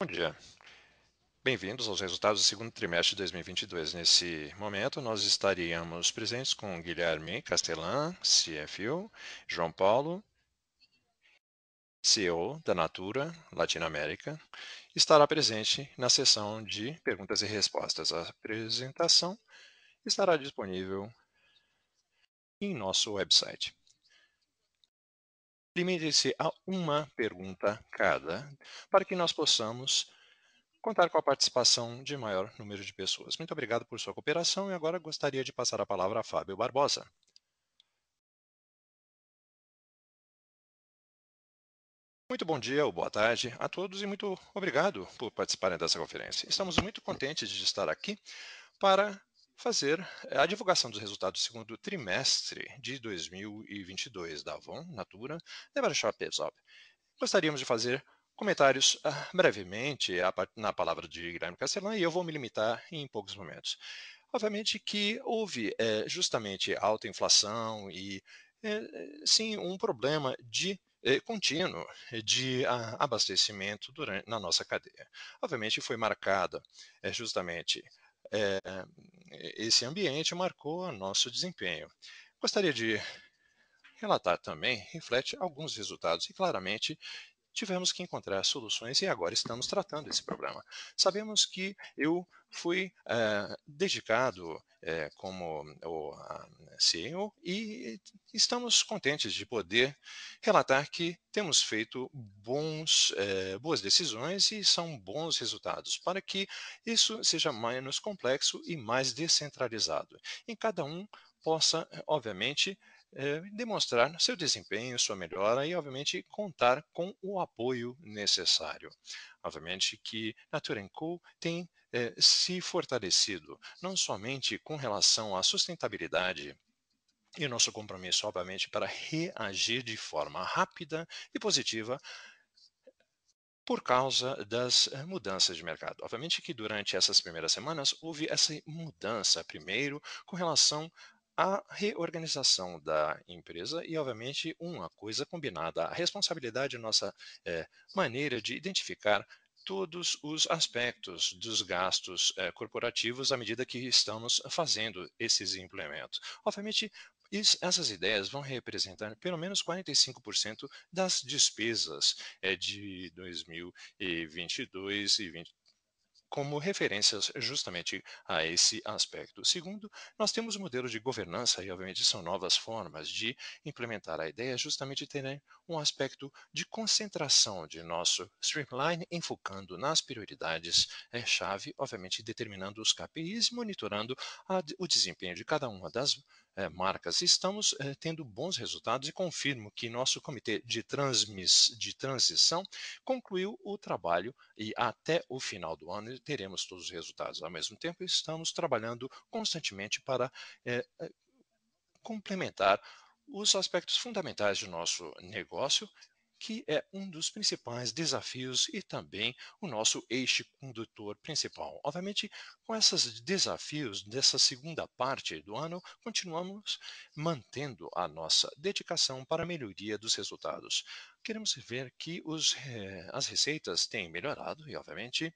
Bom dia. Bem-vindos aos resultados do segundo trimestre de 2022. Nesse momento, nós estaríamos presentes com Guilherme Castelã, CFO, João Paulo, CEO da Natura Latinoamérica, estará presente na sessão de perguntas e respostas. A apresentação estará disponível em nosso website. Limite-se a uma pergunta cada, para que nós possamos contar com a participação de maior número de pessoas. Muito obrigado por sua cooperação e agora gostaria de passar a palavra a Fábio Barbosa. Muito bom dia ou boa tarde a todos e muito obrigado por participarem dessa conferência. Estamos muito contentes de estar aqui para fazer a divulgação dos resultados do segundo trimestre de 2022 da Avon, Natura e Marechal Pessoal. Gostaríamos de fazer comentários brevemente na palavra de Guilherme Castelã e eu vou me limitar em poucos momentos. Obviamente que houve justamente alta inflação e sim um problema de contínuo de abastecimento na nossa cadeia. Obviamente foi marcada justamente eh, esse ambiente marcou o nosso desempenho. Gostaria de relatar também, reflete alguns resultados e claramente tivemos que encontrar soluções e agora estamos tratando esse problema. Sabemos que eu fui dedicado como o CEO e estamos contentes de poder relatar que temos feito boas decisões e são bons resultados para que isso seja menos complexo e mais descentralizado. E cada um possa, obviamente, demonstrar seu desempenho, sua melhora e, obviamente, contar com o apoio necessário. Obviamente que Natura Co tem se fortalecido, não somente com relação à sustentabilidade e o nosso compromisso, obviamente, para reagir de forma rápida e positiva por causa das mudanças de mercado. Obviamente que durante essas primeiras semanas houve essa mudança, primeiro, com relação à reorganização da empresa e, obviamente, uma coisa combinada, a responsabilidade, nossa maneira de identificar todos os aspectos dos gastos corporativos à medida que estamos fazendo esses implementos. Obviamente, essas ideias vão representar pelo menos 45% das despesas de 2022 e 20 como referências justamente a esse aspecto. Segundo, nós temos o modelo de governança e, obviamente, são novas formas de implementar a ideia, justamente ter um aspecto de concentração de nosso streamline, enfocando nas prioridades-chave, obviamente, determinando os KPIs, monitorando o desempenho de cada uma das marcas. Estamos tendo bons resultados e confirmo que nosso comitê de transição concluiu o trabalho e até o final do ano teremos todos os resultados. Ao mesmo tempo, estamos trabalhando constantemente para complementar os aspectos fundamentais do nosso negócio, que é um dos principais desafios e também o nosso eixo condutor principal. Obviamente, com esses desafios dessa segunda parte do ano, continuamos mantendo a nossa dedicação para a melhoria dos resultados. Queremos ver que as receitas têm melhorado e, obviamente,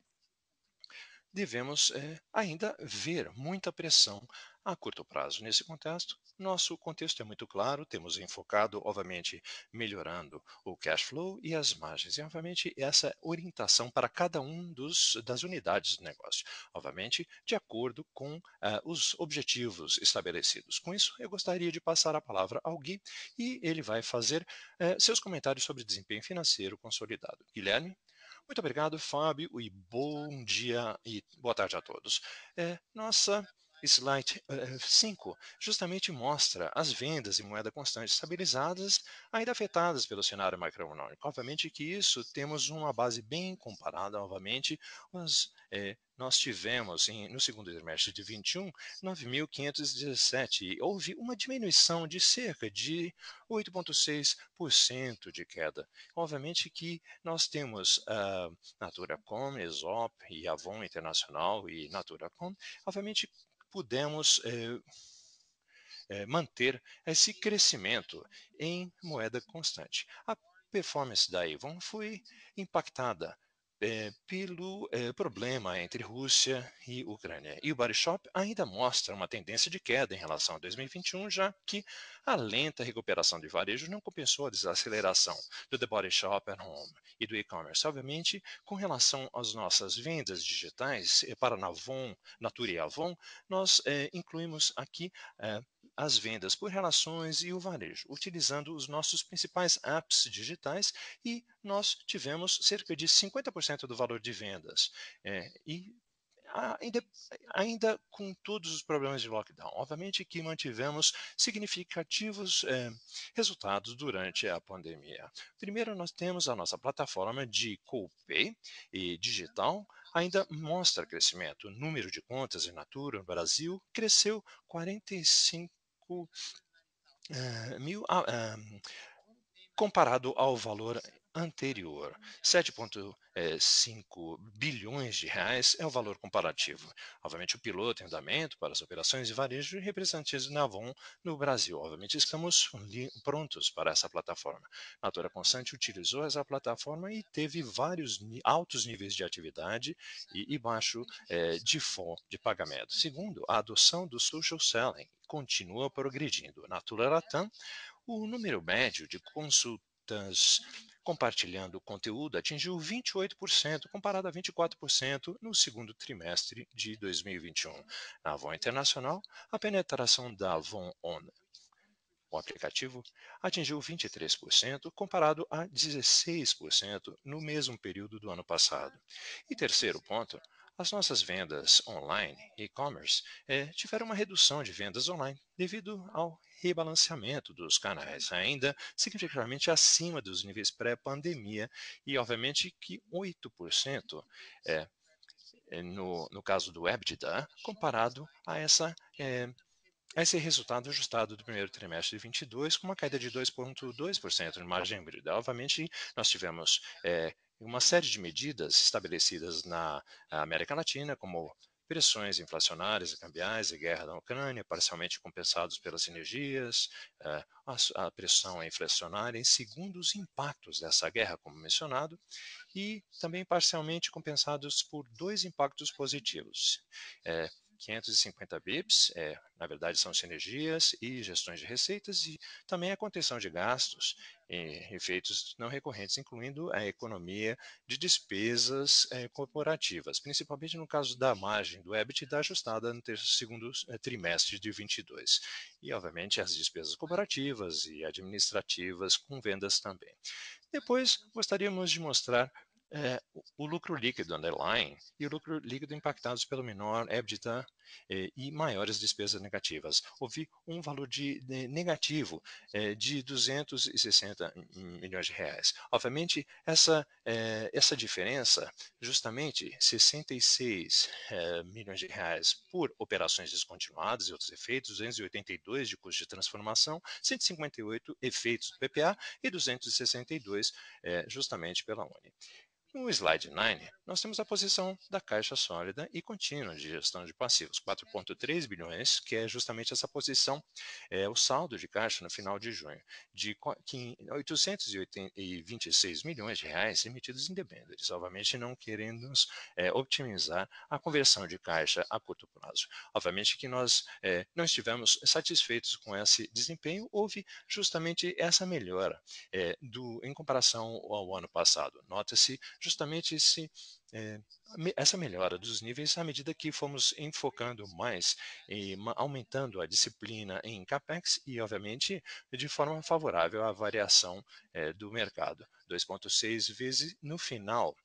devemos ainda ver muita pressão a curto prazo. Nesse contexto, nosso contexto é muito claro, temos enfocado, obviamente, melhorando o cash flow e as margens, e, obviamente, essa orientação para cada das unidades do negócio, obviamente, de acordo com os objetivos estabelecidos. Com isso, eu gostaria de passar a palavra ao Gui e ele vai fazer seus comentários sobre desempenho financeiro consolidado. Guilherme? Muito obrigado, Fábio, e bom dia e boa tarde a todos. Nossa slide 5 justamente mostra as vendas em moeda constante estabilizadas, ainda afetadas pelo cenário macroeconômico. Obviamente que isso temos uma base bem comparada, obviamente, mas nós tivemos no segundo trimestre de 21 9.517 e houve uma diminuição de cerca de 8,6% de queda. Obviamente que nós temos Natura.com, Aesop e Avon Internacional e Natura.com, obviamente pudemos manter esse crescimento em moeda constante. A performance da Avon foi impactada pelo problema entre Rússia e Ucrânia. E o Body Shop ainda mostra uma tendência de queda em relação a 2021, já que a lenta recuperação de varejo não compensou a desaceleração do The Body Shop at Home e do e-commerce. Obviamente, com relação às nossas vendas digitais para Natura e Avon, nós incluímos aqui as vendas por relações e o varejo, utilizando os nossos principais apps digitais e nós tivemos cerca de 50% do valor de vendas. E ainda, ainda com todos os problemas de lockdown, obviamente que mantivemos significativos resultados durante a pandemia. Primeiro, nós temos a nossa plataforma de Copay e digital, ainda mostra crescimento. O número de contas em Natura no Brasil cresceu 45 mil comparado ao valor anterior. 7,5 bilhões de reais é o valor comparativo. Obviamente, o piloto em andamento para as operações de varejo e representantes da Avon no Brasil. Obviamente, estamos prontos para essa plataforma. Natura Constante utilizou essa plataforma e teve vários altos níveis de atividade e baixo de pagamento. Segundo, a adoção do social selling continua progredindo. Natura Latam, o número médio de consultas compartilhando conteúdo atingiu 28%, comparado a 24% no segundo trimestre de 2021. Na Avon Internacional, a penetração da Avon On, o aplicativo, atingiu 23%, comparado a 16% no mesmo período do ano passado. E terceiro ponto, as nossas vendas online, e-commerce, tiveram uma redução de vendas online devido ao rebalanceamento dos canais, ainda significativamente acima dos níveis pré-pandemia e, obviamente, que 8% no caso do EBITDA, comparado a esse resultado ajustado do primeiro trimestre de 22, com uma queda de 2,2% de margem bruta. Obviamente, nós tivemos uma série de medidas estabelecidas na América Latina, como pressões inflacionárias e cambiais e guerra da Ucrânia, parcialmente compensados pelas energias, a pressão inflacionária em segundos impactos dessa guerra, como mencionado, e também parcialmente compensados por dois impactos positivos. 550 bips, na verdade são sinergias e gestões de receitas e também a contenção de gastos e efeitos não recorrentes, incluindo a economia de despesas corporativas, principalmente no caso da margem do EBITDA ajustada no segundo trimestre de 22. E, obviamente, as despesas corporativas e administrativas com vendas também. Depois, gostaríamos de mostrar o lucro líquido underlying e o lucro líquido impactados pelo menor EBITDA e maiores despesas negativas. Houve um valor negativo de 260 milhões de reais. Obviamente, essa diferença, justamente 66 milhões de reais por operações descontinuadas e outros efeitos, 282 de custo de transformação, 158 efeitos do PPA e 262 justamente pela Uni. No slide 9, nós temos a posição da caixa sólida e contínua de gestão de passivos, 4,3 bilhões, que é justamente essa posição, o saldo de caixa no final de junho, de 826 milhões de reais emitidos em debêntures, obviamente não querendo otimizar a conversão de caixa a curto prazo. Obviamente que nós não estivemos satisfeitos com esse desempenho, houve justamente essa melhora em comparação ao ano passado. Nota-se justamente essa melhora dos níveis à medida que fomos enfocando mais e aumentando a disciplina em CAPEX e, obviamente, de forma favorável à variação do mercado. 2,6 vezes no final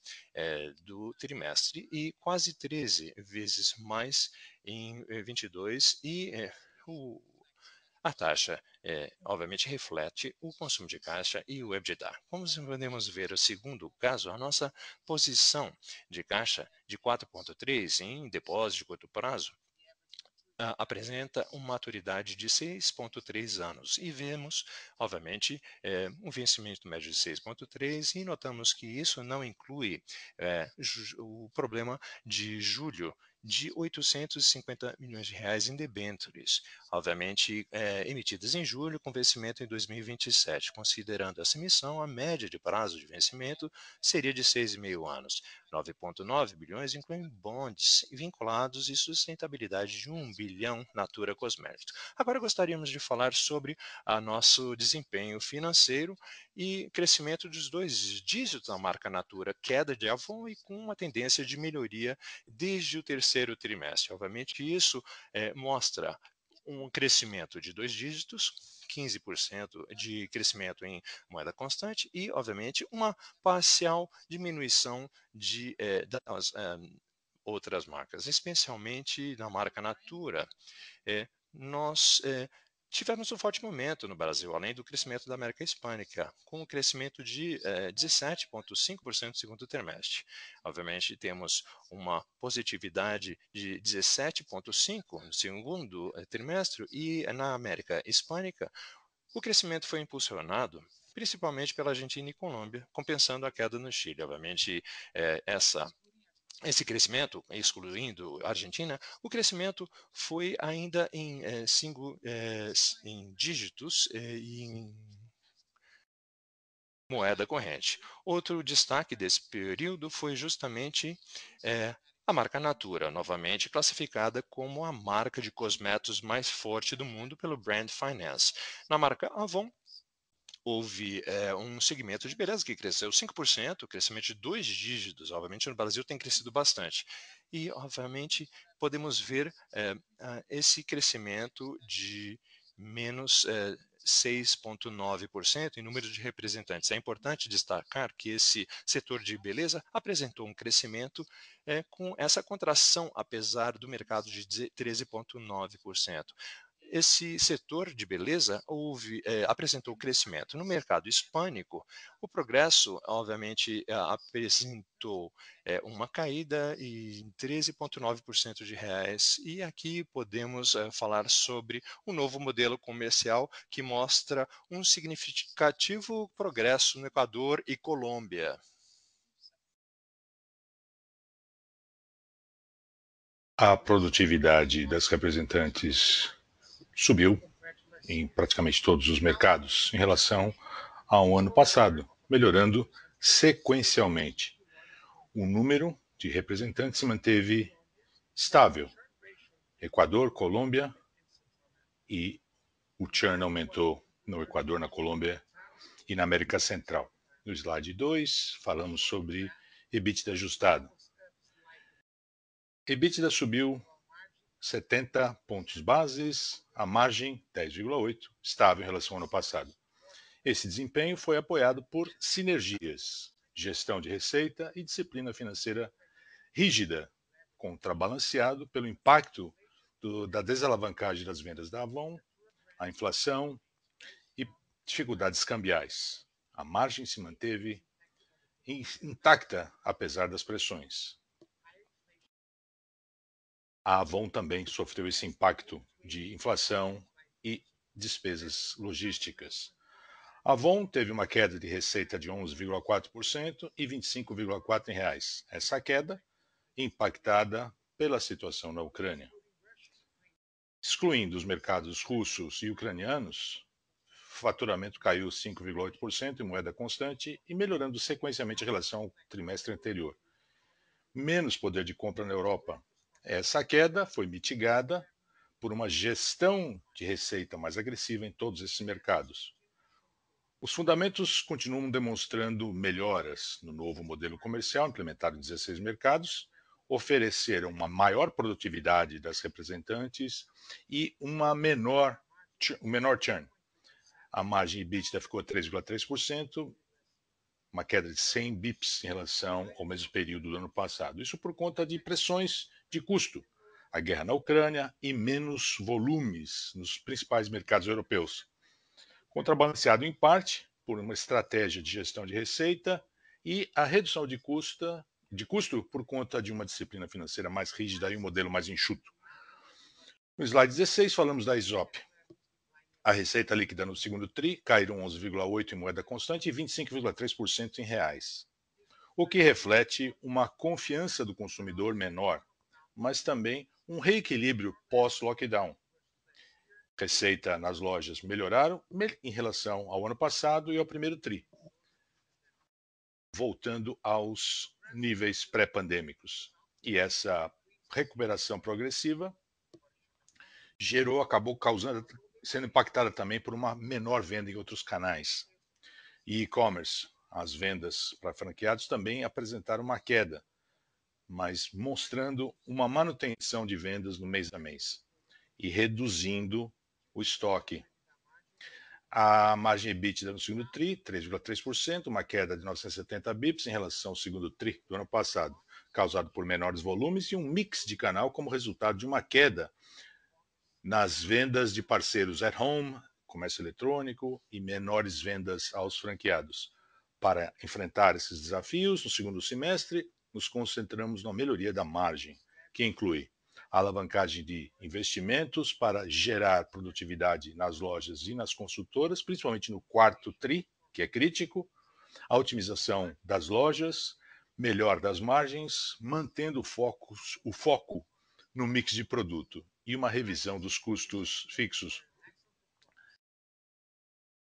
do trimestre e quase 13 vezes mais em 22 e a taxa, obviamente, reflete o consumo de caixa e o EBITDA. Como podemos ver, o segundo caso, a nossa posição de caixa de 4,3 em depósito de curto prazo apresenta uma maturidade de 6,3 anos e vemos, obviamente, um vencimento médio de 6,3 e notamos que isso não inclui o problema de julho de 850 milhões de reais em debêntures, obviamente emitidas em julho com vencimento em 2027. Considerando essa emissão, a média de prazo de vencimento seria de 6,5 anos. 9,9 bilhões incluem bonds vinculados e sustentabilidade de 1 bilhão Natura Cosméticos. Agora gostaríamos de falar sobre o nosso desempenho financeiro e crescimento dos dois dígitos da marca Natura, queda de Avon e com uma tendência de melhoria desde o terceiro trimestre. Obviamente, isso mostra um crescimento de dois dígitos, 15% de crescimento em moeda constante e, obviamente, uma parcial diminuição das outras marcas, especialmente na marca Natura. Nós tivemos um forte momento no Brasil, além do crescimento da América Hispânica, com um crescimento de 17,5% no segundo trimestre. Obviamente, temos uma positividade de 17,5% no segundo trimestre e na América Hispânica, o crescimento foi impulsionado principalmente pela Argentina e Colômbia, compensando a queda no Chile. Obviamente, esse crescimento, excluindo a Argentina, o crescimento foi ainda em dígitos e em moeda corrente. Outro destaque desse período foi justamente a marca Natura, novamente classificada como a marca de cosméticos mais forte do mundo pelo Brand Finance. Na marca Avon, houve um segmento de beleza que cresceu 5%, crescimento de dois dígitos. Obviamente, no Brasil tem crescido bastante. E, obviamente, podemos ver esse crescimento de menos 6,9% em número de representantes. É importante destacar que esse setor de beleza apresentou um crescimento com essa contração, apesar do mercado de 13,9%. Esse setor de beleza apresentou crescimento. No mercado hispânico, o progresso, obviamente, apresentou uma caída em 13,9% de reais. E aqui podemos falar sobre um novo modelo comercial que mostra um significativo progresso no Equador e Colômbia. A produtividade das representantes subiu em praticamente todos os mercados em relação ao ano passado, melhorando sequencialmente. O número de representantes se manteve estável. Equador, Colômbia e o churn aumentou no Equador, na Colômbia e na América Central. No slide 2, falamos sobre EBITDA ajustado. EBITDA subiu 70 pontos bases, a margem 10,8, estável em relação ao ano passado. Esse desempenho foi apoiado por sinergias, gestão de receita e disciplina financeira rígida, contrabalanceado pelo impacto da desalavancagem das vendas da Avon, a inflação e dificuldades cambiais. A margem se manteve intacta apesar das pressões. A Avon também sofreu esse impacto de inflação e despesas logísticas. A Avon teve uma queda de receita de 11,4% e 25,4% em reais. Essa queda impactada pela situação na Ucrânia. Excluindo os mercados russos e ucranianos, o faturamento caiu 5,8% em moeda constante e melhorando sequencialmente em relação ao trimestre anterior. Menos poder de compra na Europa. Essa queda foi mitigada por uma gestão de receita mais agressiva em todos esses mercados. Os fundamentos continuam demonstrando melhoras no novo modelo comercial implementado em 16 mercados, ofereceram uma maior produtividade das representantes e um menor churn. A margem EBITDA ficou 3,3%, uma queda de 100 bips em relação ao mesmo período do ano passado. Isso por conta de pressões de custo, a guerra na Ucrânia e menos volumes nos principais mercados europeus. Contrabalanceado em parte por uma estratégia de gestão de receita e a redução de custo por conta de uma disciplina financeira mais rígida e um modelo mais enxuto. No slide 16 falamos da ESOP. A receita líquida no segundo TRI caiu 11,8% em moeda constante e 25,3% em reais, o que reflete uma confiança do consumidor menor, mas também um reequilíbrio pós-lockdown. Receita nas lojas melhoraram em relação ao ano passado e ao primeiro TRI, voltando aos níveis pré-pandêmicos. E essa recuperação progressiva acabou sendo impactada também por uma menor venda em outros canais. E e-commerce, as vendas para franqueados também apresentaram uma queda, mas mostrando uma manutenção de vendas no mês a mês e reduzindo o estoque. A margem EBITDA no segundo TRI, 3,3%, uma queda de 970 bips em relação ao segundo TRI do ano passado, causado por menores volumes e um mix de canal como resultado de uma queda nas vendas de parceiros at home, comércio eletrônico e menores vendas aos franqueados. Para enfrentar esses desafios, no segundo semestre, nos concentramos na melhoria da margem, que inclui a alavancagem de investimentos para gerar produtividade nas lojas e nas consultoras, principalmente no quarto TRI, que é crítico, a otimização das lojas, melhor das margens, mantendo o foco no mix de produto e uma revisão dos custos fixos.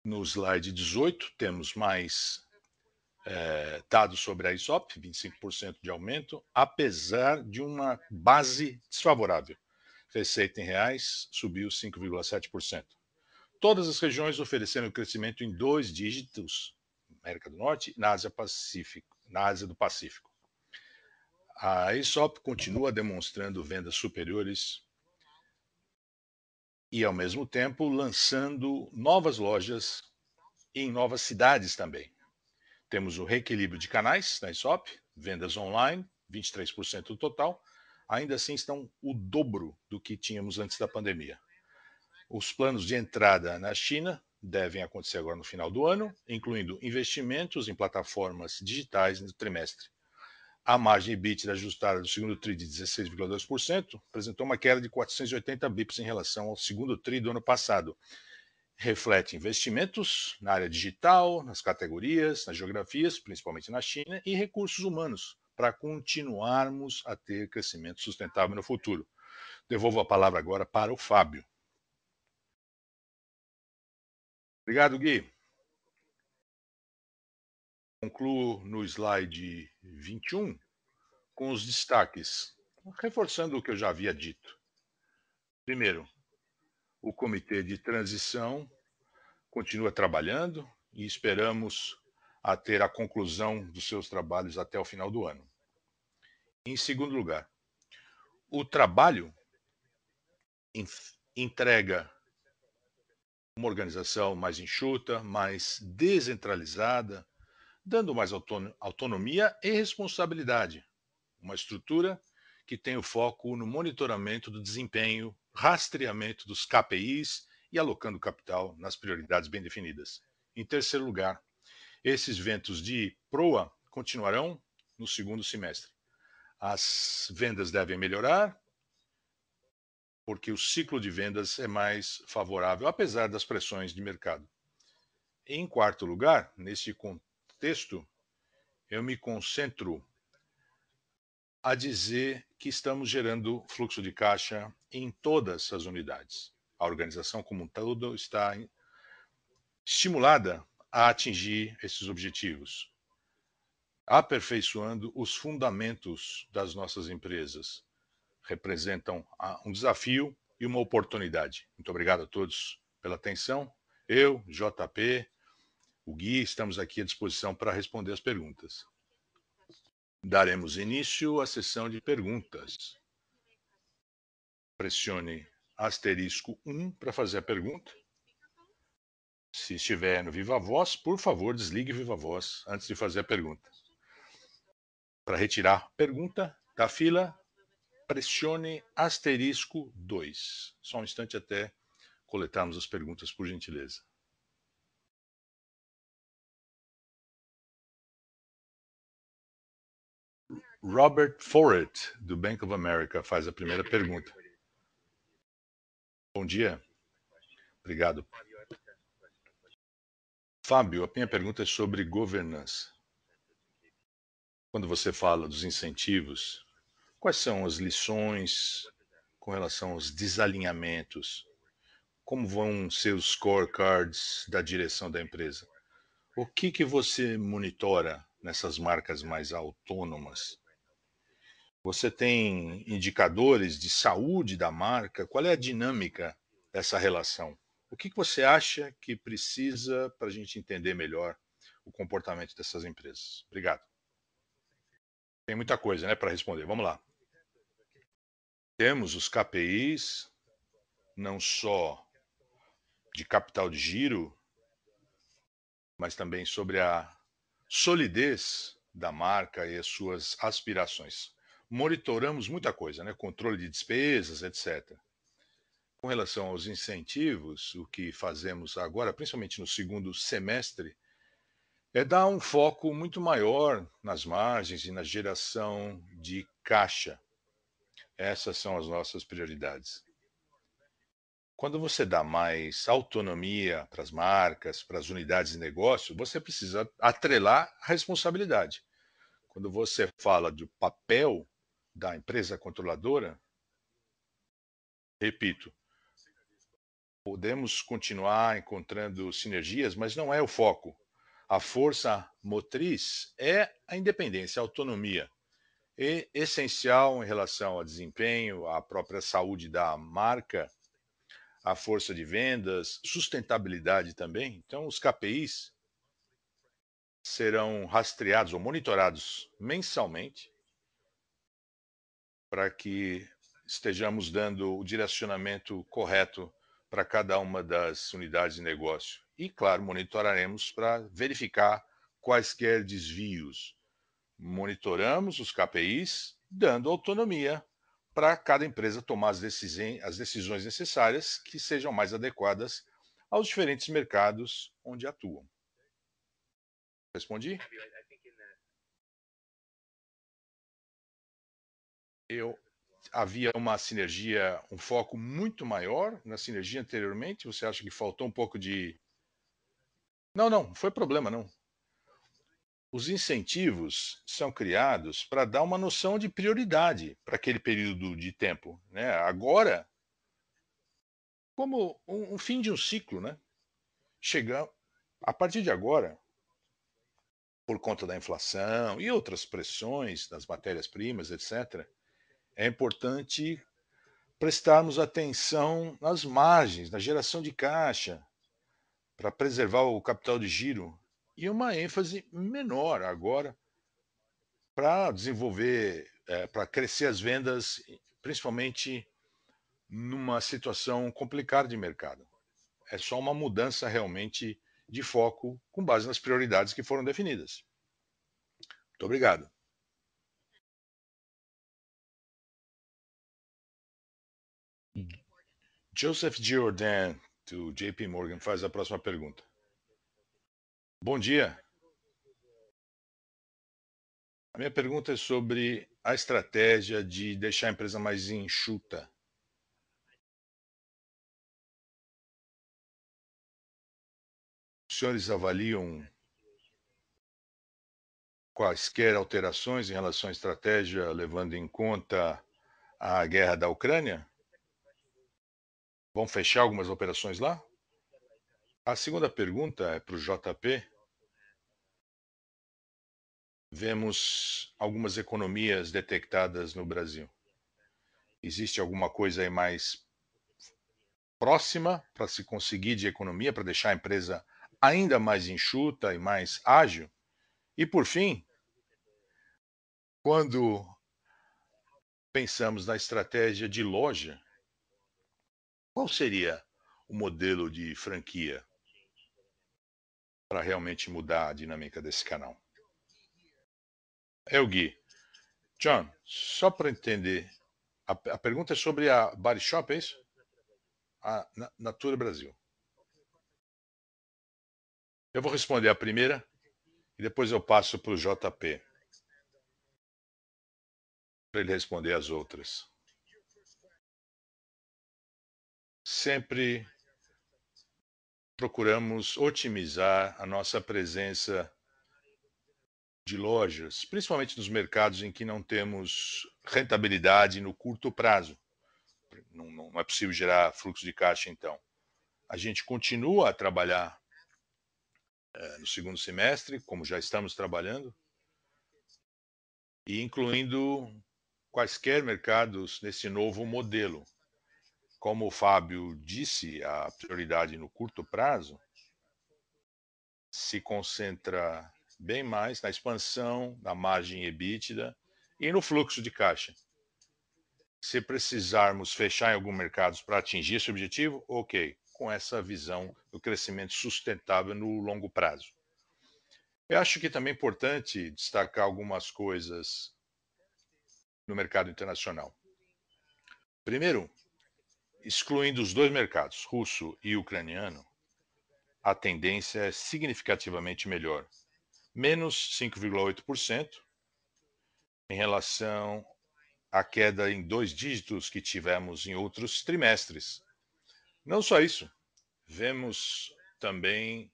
No slide 18, temos mais dados sobre a ISOP, 25% de aumento, apesar de uma base desfavorável. Receita em reais subiu 5,7%. Todas as regiões ofereceram crescimento em 2 dígitos, América do Norte e na Ásia do Pacífico. A ISOP continua demonstrando vendas superiores e, ao mesmo tempo, lançando novas lojas em novas cidades também. Temos o reequilíbrio de canais na ISOP, vendas online, 23% do total, ainda assim estão o dobro do que tínhamos antes da pandemia. Os planos de entrada na China devem acontecer agora no final do ano, incluindo investimentos em plataformas digitais no trimestre. A margem EBITDA ajustada do segundo TRI de 16,2% apresentou uma queda de 480 bips em relação ao segundo TRI do ano passado. Reflete investimentos na área digital, nas categorias, nas geografias, principalmente na China, e recursos humanos, para continuarmos a ter crescimento sustentável no futuro. Devolvo a palavra agora para o Fábio. Obrigado, Gui. Concluo no slide 21 com os destaques, reforçando o que eu já havia dito. Primeiro, o comitê de transição continua trabalhando e esperamos a ter a conclusão dos seus trabalhos até o final do ano. Em segundo lugar, o trabalho entrega uma organização mais enxuta, mais descentralizada, dando mais autonomia e responsabilidade. Uma estrutura que tem o foco no monitoramento do desempenho, rastreamento dos KPIs e alocando capital nas prioridades bem definidas. Em terceiro lugar, esses ventos de proa continuarão no segundo semestre. As vendas devem melhorar, porque o ciclo de vendas é mais favorável, apesar das pressões de mercado. Em quarto lugar, nesse contexto, eu me concentro a dizer que estamos gerando fluxo de caixa em todas as unidades. A organização como um todo está estimulada a atingir esses objetivos, aperfeiçoando os fundamentos das nossas empresas. Representam um desafio e uma oportunidade. Muito obrigado a todos pela atenção. Eu, JP, o Gui, estamos aqui à disposição para responder as perguntas. Daremos início à sessão de perguntas. Pressione asterisco 1 para fazer a pergunta. Se estiver no Viva Voz, por favor, desligue o Viva Voz antes de fazer a pergunta. Para retirar a pergunta da fila, pressione asterisco 2. Só um instante até coletarmos as perguntas, por gentileza. Robert Ford, do Bank of America, faz a primeira pergunta. Bom dia. Obrigado. Fábio, a minha pergunta é sobre governança. Quando você fala dos incentivos, quais são as lições com relação aos desalinhamentos? Como vão ser os scorecards da direção da empresa? O que você monitora nessas marcas mais autônomas? Você tem indicadores de saúde da marca? Qual é a dinâmica dessa relação? O que você acha que precisa para a gente entender melhor o comportamento dessas empresas? Obrigado. Tem muita coisa, né, para responder. Vamos lá. Temos os KPIs, não só de capital de giro, mas também sobre a solidez da marca e as suas aspirações. Monitoramos muita coisa, né? Controle de despesas, etc. Com relação aos incentivos, o que fazemos agora, principalmente no segundo semestre, é dar um foco muito maior nas margens e na geração de caixa. Essas são as nossas prioridades. Quando você dá mais autonomia para as marcas, para as unidades de negócio, você precisa atrelar a responsabilidade. Quando você fala do papel da empresa controladora, repito, podemos continuar encontrando sinergias, mas não é o foco. A força motriz é a independência, a autonomia. É essencial em relação ao desempenho, à própria saúde da marca, à força de vendas, sustentabilidade também. Então, os KPIs serão rastreados ou monitorados mensalmente para que estejamos dando o direcionamento correto para cada uma das unidades de negócio. E, claro, monitoraremos para verificar quaisquer desvios. Monitoramos os KPIs, dando autonomia para cada empresa tomar as decisões necessárias que sejam mais adequadas aos diferentes mercados onde atuam. Respondi? Eu havia uma sinergia, um foco muito maior na sinergia anteriormente? Você acha que faltou um pouco de. Não, não foi problema, não. Os incentivos são criados para dar uma noção de prioridade para aquele período de tempo. Né? Agora, como um fim de um ciclo, né? Chega, a partir de agora, por conta da inflação e outras pressões das matérias-primas, etc., é importante prestarmos atenção nas margens, na geração de caixa, para preservar o capital de giro, e uma ênfase menor agora para desenvolver, para crescer as vendas, principalmente numa situação complicada de mercado. É só uma mudança realmente de foco com base nas prioridades que foram definidas. Muito obrigado. Joseph Giordano, do JP Morgan, faz a próxima pergunta. Bom dia. A minha pergunta é sobre a estratégia de deixar a empresa mais enxuta. Os senhores avaliam quaisquer alterações em relação à estratégia, levando em conta a guerra da Ucrânia? Vão fechar algumas operações lá? A segunda pergunta é para o JP. Vemos algumas economias detectadas no Brasil. Existe alguma coisa aí mais próxima para se conseguir de economia, para deixar a empresa ainda mais enxuta e mais ágil? E, por fim, quando pensamos na estratégia de loja, qual seria o modelo de franquia para realmente mudar a dinâmica desse canal? É o Gui. John, só para entender, a pergunta é sobre a Body Shop, é isso? A Natura Brasil. Eu vou responder a primeira e depois eu passo para o JP, para ele responder as outras. Sempre procuramos otimizar a nossa presença de lojas, principalmente nos mercados em que não temos rentabilidade no curto prazo. Não é possível gerar fluxo de caixa, então. A gente continua a trabalhar no segundo semestre, como já estamos trabalhando, e incluindo quaisquer mercados nesse novo modelo. Como o Fábio disse, a prioridade no curto prazo se concentra bem mais na expansão da margem EBITDA e no fluxo de caixa. Se precisarmos fechar em alguns mercados para atingir esse objetivo, ok, com essa visão do crescimento sustentável no longo prazo. Eu acho que também é importante destacar algumas coisas no mercado internacional. Primeiro, excluindo os dois mercados, russo e ucraniano, a tendência é significativamente melhor, menos 5,8% em relação à queda em 2 dígitos que tivemos em outros trimestres. Não só isso, vemos também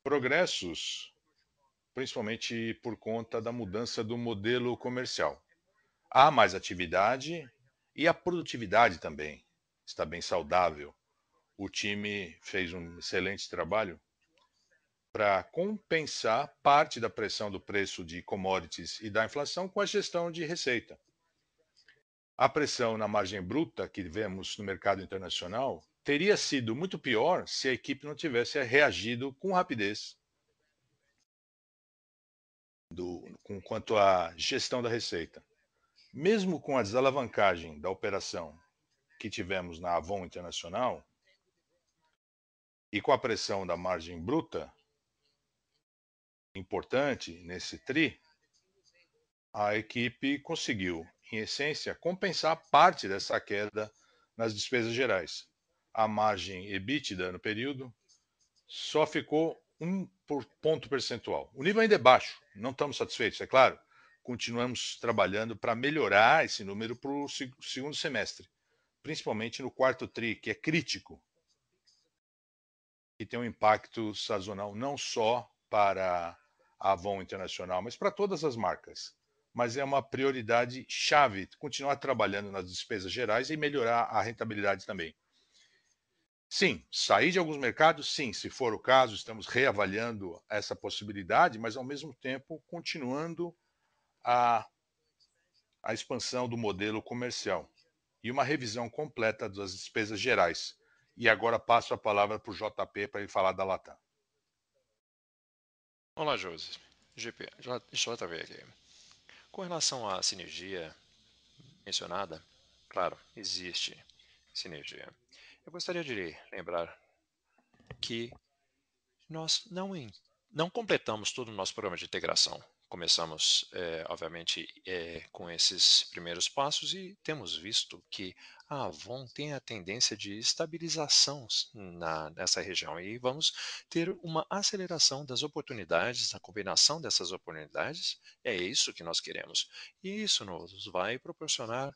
progressos, principalmente por conta da mudança do modelo comercial. Há mais atividade e a produtividade também está bem saudável. O time fez um excelente trabalho para compensar parte da pressão do preço de commodities e da inflação com a gestão de receita. A pressão na margem bruta que vemos no mercado internacional teria sido muito pior se a equipe não tivesse reagido com rapidez quanto à gestão da receita. Mesmo com a desalavancagem da operação que tivemos na Avon Internacional e com a pressão da margem bruta importante nesse TRI, a equipe conseguiu, em essência, compensar parte dessa queda nas despesas gerais. A margem EBITDA no período só ficou 1 ponto percentual. O nível ainda é baixo, não estamos satisfeitos, é claro. Continuamos trabalhando para melhorar esse número para o segundo semestre, principalmente no quarto TRI, que é crítico, que tem um impacto sazonal não só para a Avon Internacional, mas para todas as marcas. Mas é uma prioridade chave continuar trabalhando nas despesas gerais e melhorar a rentabilidade também. Sim, sair de alguns mercados, sim, se for o caso, estamos reavaliando essa possibilidade, mas ao mesmo tempo continuando a, a expansão do modelo comercial e uma revisão completa das despesas gerais. E agora passo a palavra para o JP para ele falar da Latam. Olá, Josi. GP, JV aqui. Com relação à sinergia mencionada, claro, existe sinergia. Eu gostaria de lembrar que nós não completamos todo o nosso programa de integração. Começamos, obviamente, com esses primeiros passos e temos visto que a Avon tem a tendência de estabilização nessa região e vamos ter uma aceleração das oportunidades, a combinação dessas oportunidades, é isso que nós queremos. E isso nos vai proporcionar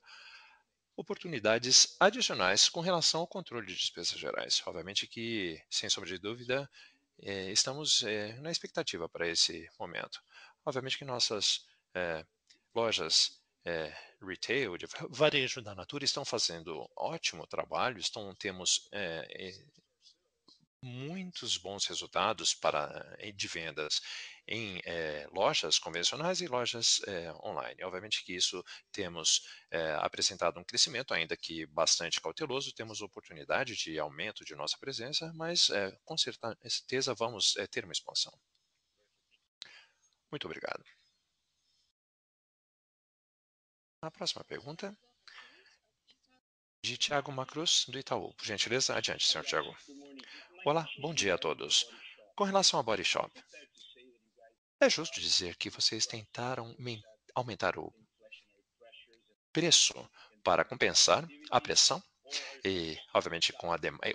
oportunidades adicionais com relação ao controle de despesas gerais. Obviamente que, sem sombra de dúvida, estamos na expectativa para esse momento. Obviamente que nossas lojas retail, de varejo da Natura, estão fazendo ótimo trabalho, temos muitos bons resultados de vendas em lojas convencionais e lojas online. Obviamente que isso temos apresentado um crescimento, ainda que bastante cauteloso, temos oportunidade de aumento de nossa presença, mas com certeza vamos ter uma expansão. Muito obrigado. A próxima pergunta de Thiago Macruz, do Itaú. Por gentileza, adiante, senhor Thiago. Olá, bom dia a todos. Com relação ao Body Shop, é justo dizer que vocês tentaram aumentar o preço para compensar a pressão? E, obviamente,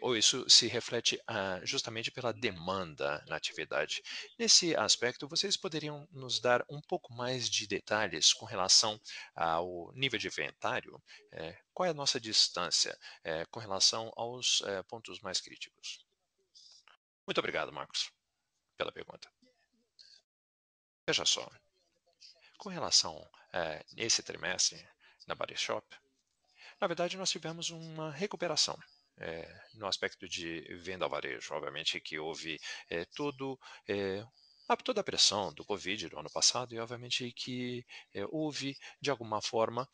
ou isso se reflete justamente pela demanda na atividade. Nesse aspecto, vocês poderiam nos dar um pouco mais de detalhes com relação ao nível de inventário? Qual é a nossa distância com relação aos pontos mais críticos? Muito obrigado, Marcos, pela pergunta. Veja só, com relação a esse trimestre na Body Shop, na verdade nós tivemos uma recuperação no aspecto de venda ao varejo. Obviamente que houve todo toda a pressão do Covid do ano passado e, obviamente, que houve, de alguma forma,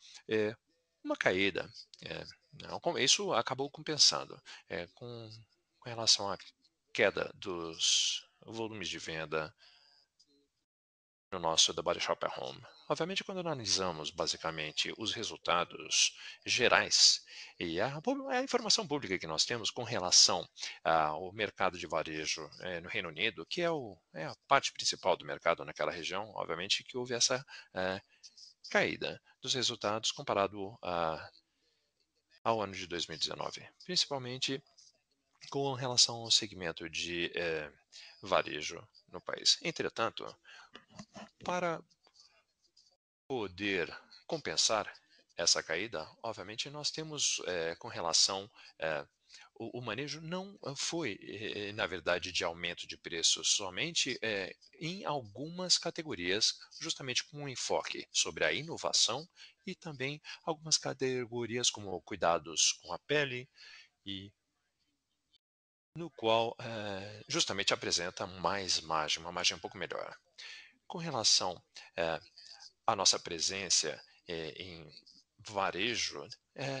uma caída. Não, isso acabou compensando com relação à queda dos volumes de venda no nosso The Body Shop at Home. Obviamente, quando analisamos basicamente os resultados gerais e a informação pública que nós temos com relação ao mercado de varejo no Reino Unido, que é a parte principal do mercado naquela região, obviamente que houve essa caída dos resultados comparado ao ano de 2019, principalmente com relação ao segmento de varejo no país. Entretanto, para poder compensar essa caída, obviamente nós temos com relação o manejo não foi, na verdade, de aumento de preços somente em algumas categorias, justamente com um enfoque sobre a inovação e também algumas categorias como cuidados com a pele e no qual justamente apresenta mais margem, uma margem um pouco melhor. Com relação eh, a nossa presença em varejo,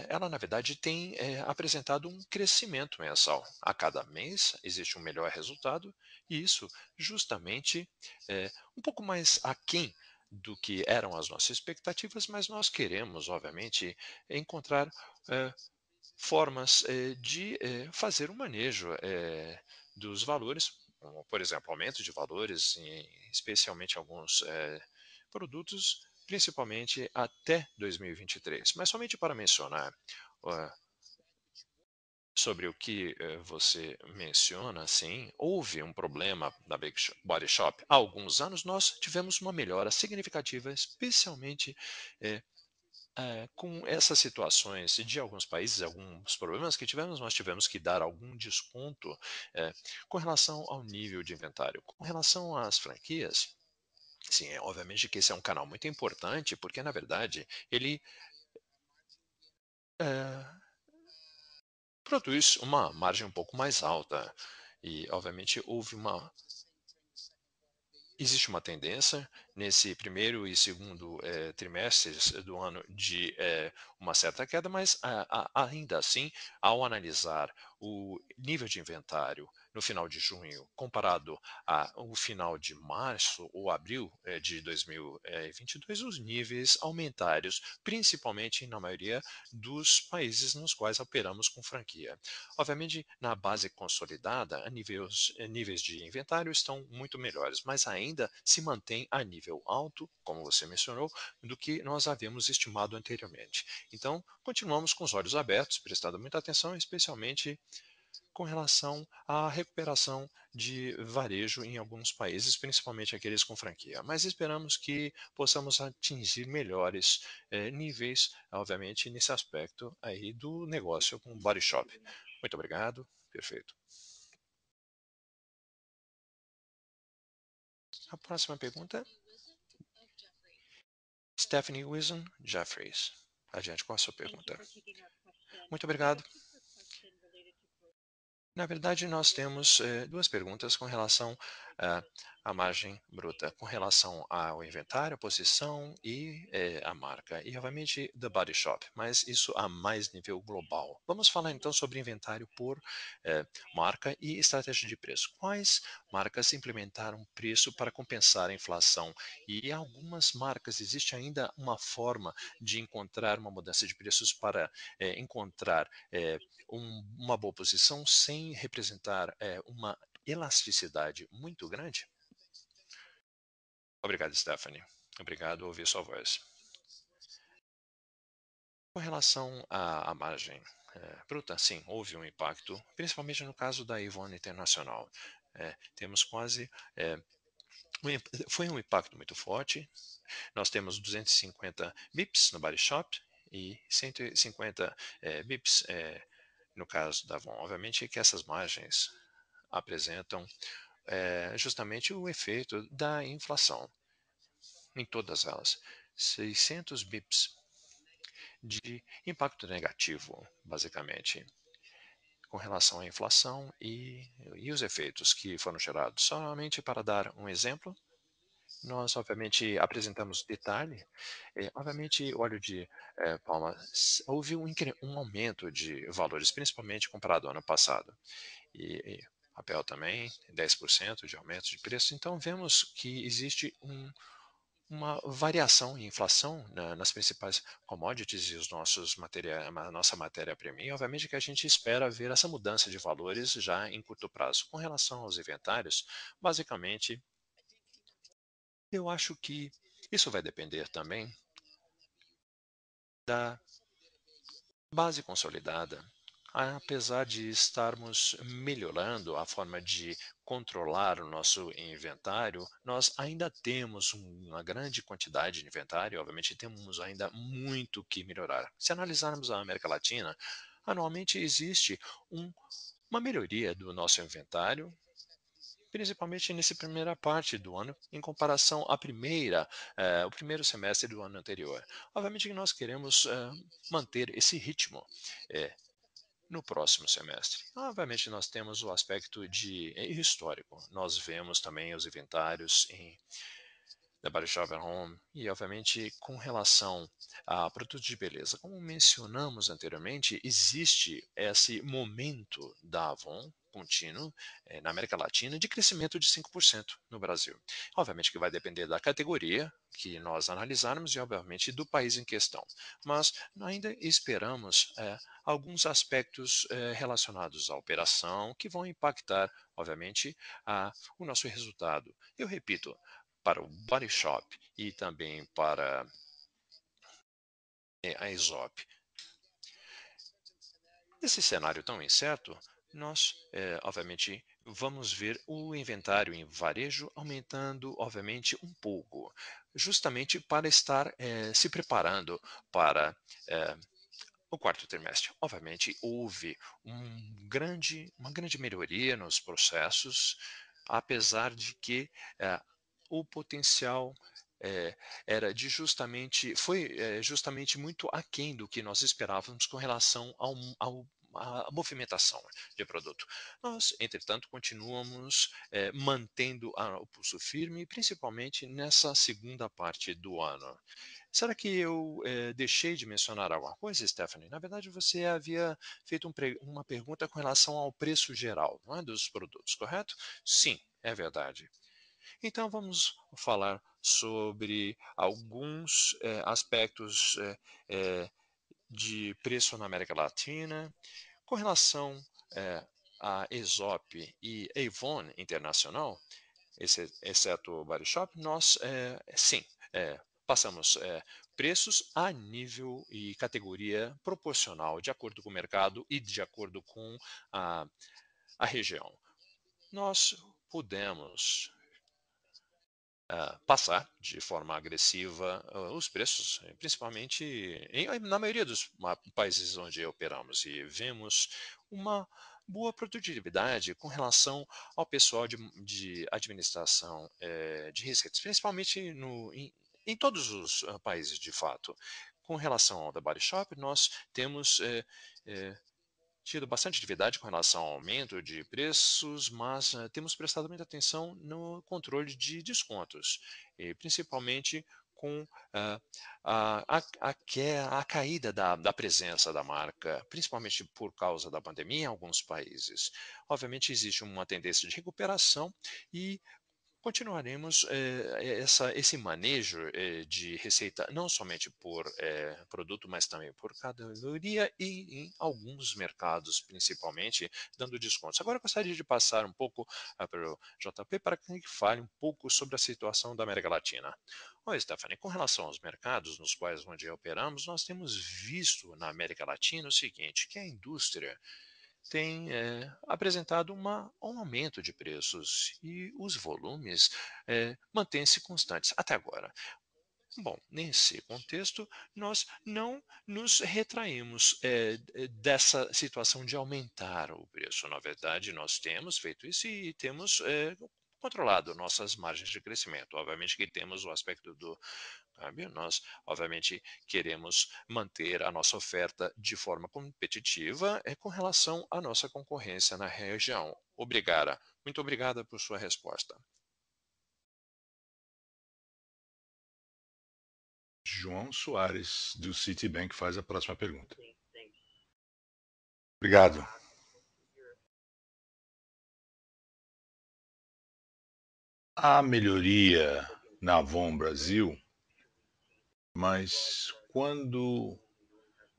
ela na verdade tem apresentado um crescimento mensal. A cada mês existe um melhor resultado e isso justamente um pouco mais aquém do que eram as nossas expectativas, mas nós queremos, obviamente, encontrar eh, formas de fazer um manejo dos valores, como, por exemplo, aumento de valores, especialmente alguns produtos, principalmente até 2023. Mas somente para mencionar sobre o que você menciona, sim, houve um problema na Body Shop. Há alguns anos nós tivemos uma melhora significativa, especialmente eh, com essas situações de alguns países, alguns problemas que tivemos, nós tivemos que dar algum desconto com relação ao nível de inventário. Com relação às franquias, sim, obviamente que esse é um canal muito importante, porque na verdade ele eh, produz uma margem um pouco mais alta. E obviamente existe uma tendência nesse primeiro e segundo trimestres do ano de uma certa queda, mas ainda assim, ao analisar o nível de inventário no final de junho comparado ao final de março ou abril de 2022, os níveis aumentaram, principalmente na maioria dos países nos quais operamos com franquia. Obviamente, na base consolidada, níveis de inventário estão muito melhores, mas ainda se mantém a nível alto, como você mencionou, do que nós havíamos estimado anteriormente. Então, continuamos com os olhos abertos, prestando muita atenção, especialmente com relação à recuperação de varejo em alguns países, principalmente aqueles com franquia. Mas esperamos que possamos atingir melhores níveis, obviamente, nesse aspecto aí do negócio com o Body Shop. Muito obrigado. Perfeito. A próxima pergunta, Stephanie Wilson Jeffries. Adiante, qual a sua pergunta? Muito obrigado. Na verdade, nós temos duas perguntas com relação à margem bruta, com relação ao inventário, a posição e a marca, e obviamente The Body Shop, mas isso a mais nível global. Vamos falar então sobre inventário por marca e estratégia de preço. Quais marcas implementaram preço para compensar a inflação? E em algumas marcas existe ainda uma forma de encontrar uma mudança de preços para encontrar uma boa posição sem representar uma elasticidade muito grande? Obrigado, Stephanie. Obrigado, ouvir sua voz. Com relação à margem bruta, sim, houve um impacto, principalmente no caso da Avon Internacional. Temos quase. Foi um impacto muito forte. Nós temos 250 bips no Body Shop e 150 bips no caso da Avon. Obviamente que essas margens apresentam justamente o efeito da inflação em todas elas. 600 bips de impacto negativo, basicamente. com relação à inflação e os efeitos que foram gerados. Somente para dar um exemplo, nós obviamente apresentamos detalhe, obviamente o óleo de palma, houve um aumento de valores, principalmente comparado ao ano passado, e papel também, 10% de aumento de preço, então vemos que existe uma variação em inflação nas principais commodities e a nossa matéria-prima. E obviamente que a gente espera ver essa mudança de valores já em curto prazo. Com relação aos inventários, basicamente, eu acho que isso vai depender também da base consolidada. Apesar de estarmos melhorando a forma de controlar o nosso inventário, nós ainda temos uma grande quantidade de inventário, obviamente temos ainda muito que melhorar. Se analisarmos a América Latina, anualmente existe um- uma melhoria do nosso inventário, principalmente nessa primeira parte do ano, em comparação o primeiro semestre do ano anterior. Obviamente que nós queremos manter esse ritmo. eh, no próximo semestre. Obviamente, nós temos o aspecto histórico. Nós vemos também os inventários da Body Shop at Home e, obviamente, com relação a produtos de beleza. Como mencionamos anteriormente, existe esse momento da Avon contínuo na América Latina de crescimento de 5% no Brasil. Obviamente que vai depender da categoria que nós analisarmos e, obviamente, do país em questão. Mas ainda esperamos alguns aspectos relacionados à operação que vão impactar, obviamente, o nosso resultado. Eu repito, para o Body Shop e também para a Aesop. Nesse cenário tão incerto, nós, obviamente, vamos ver o inventário em varejo aumentando, obviamente, um pouco, justamente para estar se preparando para o quarto trimestre. Obviamente, houve uma grande melhoria nos processos, apesar de que eh, o potencial eh, era de justamente foi justamente muito aquém do que nós esperávamos com relação à movimentação de produto. Nós, entretanto, continuamos mantendo o pulso firme, principalmente nessa segunda parte do ano. Será que eu deixei de mencionar alguma coisa, Stephanie? Na verdade, você havia feito uma pergunta com relação ao preço geral, não é, dos produtos, correto? Sim, é verdade. Então vamos falar sobre alguns aspectos de preço na América Latina. Com relação a Aesop e Avon Internacional, exceto o Body Shop, nós sim passamos preços a nível e categoria proporcional, de acordo com o mercado e de acordo com a, a região. Nós podemos passar de forma agressiva os preços, principalmente na maioria dos países onde operamos, e vemos uma boa produtividade com relação ao pessoal de administração de receitas, principalmente em todos os países de fato. Com relação ao The Body Shop, nós temos tido bastante atividade com relação ao aumento de preços, mas temos prestado muita atenção no controle de descontos, e principalmente com a caída da presença da marca, principalmente por causa da pandemia em alguns países. Obviamente, existe uma tendência de recuperação e continuaremos esse manejo de receita não somente por produto, mas também por categoria e em alguns mercados, principalmente, dando descontos. Agora eu gostaria de passar um pouco para o JP para que ele fale um pouco sobre a situação da América Latina. Oi, Stephanie, com relação aos mercados nos quais onde operamos, nós temos visto na América Latina o seguinte, que a indústria tem apresentado um aumento de preços e os volumes mantêm-se constantes até agora. Bom, nesse contexto, nós não nos retraímos dessa situação de aumentar o preço. Na verdade, nós temos feito isso e temos controlado nossas margens de crescimento. Obviamente que temos o aspecto do câmbio, nós obviamente queremos manter a nossa oferta de forma competitiva com relação à nossa concorrência na região. Obrigada. Muito obrigada por sua resposta. João Soares, do Citibank, faz a próxima pergunta. Obrigado. Há melhoria na Avon Brasil, mas quando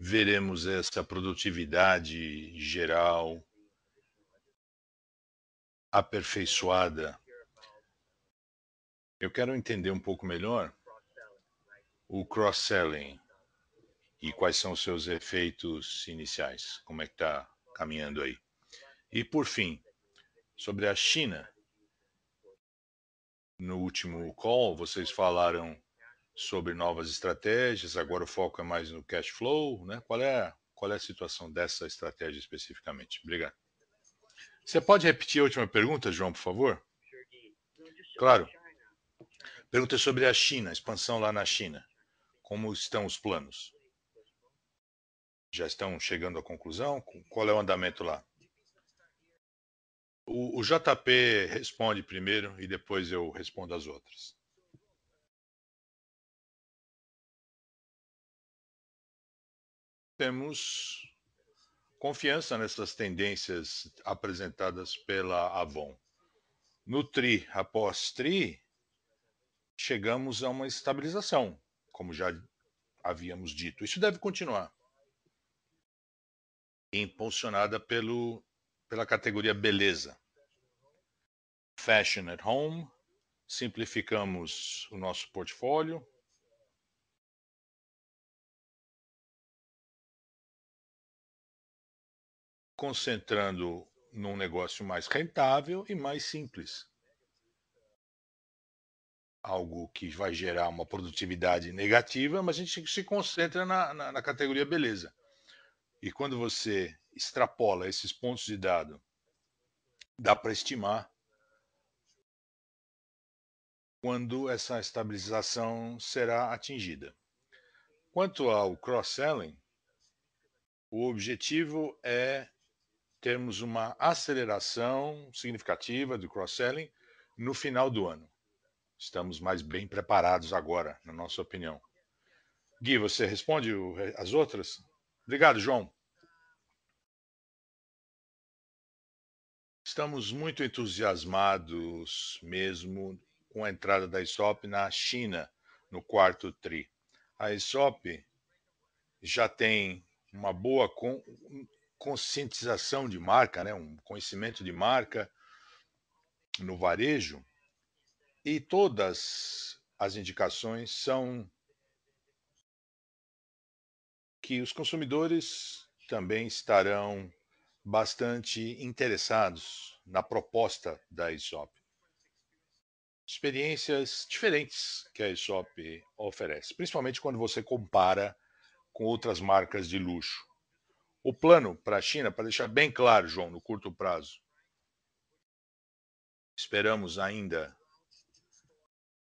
veremos essa produtividade geral aperfeiçoada? Eu quero entender um pouco melhor o cross-selling e quais são os seus efeitos iniciais, como é que está caminhando aí. E por fim, sobre a China, no último call vocês falaram sobre novas estratégias, agora o foco é mais no cash flow, né? Qual é a situação dessa estratégia especificamente? Obrigado. Você pode repetir a última pergunta, João, por favor? Claro. Pergunta sobre a China, a expansão lá na China. Como estão os planos? Já estão chegando à conclusão? Qual é o andamento lá? O JP responde primeiro e depois eu respondo as outras. Temos confiança nessas tendências apresentadas pela Avon. No TRI após TRI, chegamos a uma estabilização, como já havíamos dito. Isso deve continuar, impulsionada pela categoria beleza. Fashion at Home, simplificamos o nosso portfólio. Concentrando num negócio mais rentável e mais simples. Algo que vai gerar uma produtividade negativa, mas a gente se concentra na categoria beleza. E quando você extrapola esses pontos de dado, dá para estimar quando essa estabilização será atingida. Quanto ao cross-selling, o objetivo é termos uma aceleração significativa do cross-selling no final do ano. Estamos mais bem preparados agora, na nossa opinião. Gui, você responde as outras? Obrigado, João. Estamos muito entusiasmados mesmo com a entrada da Aesop na China no quarto TRI. A Aesop já tem uma boa conscientização de marca, né? Um conhecimento de marca no varejo, e todas as indicações são que os consumidores também estarão bastante interessados na proposta da Aesop. Experiências diferentes que a Aesop oferece, principalmente quando você compara com outras marcas de luxo. O plano para a China, para deixar bem claro, João, no curto prazo, esperamos ainda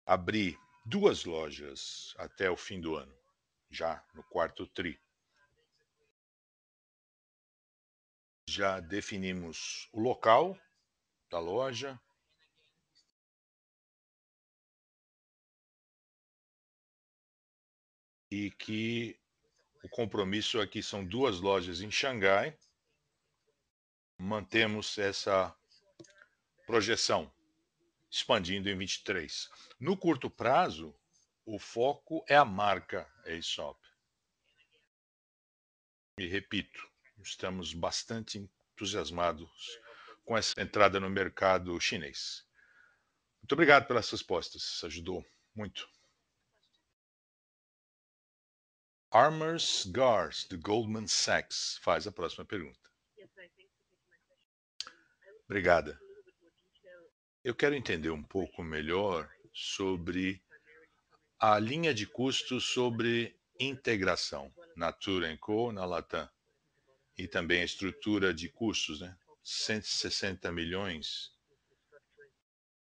abrir 2 lojas até o fim do ano, já no quarto TRI. Já definimos o local da loja. E que o compromisso aqui são 2 lojas em Xangai. Mantemos essa projeção, expandindo em 23. No curto prazo, o foco é a marca Aesop. E repito, estamos bastante entusiasmados com essa entrada no mercado chinês. Muito obrigado pelas respostas, ajudou muito. Armers Gars, do Goldman Sachs, faz a próxima pergunta. Obrigada. Eu quero entender um pouco melhor sobre a linha de custos sobre integração Natura Co, na Latam, e também a estrutura de custos, né? 160 milhões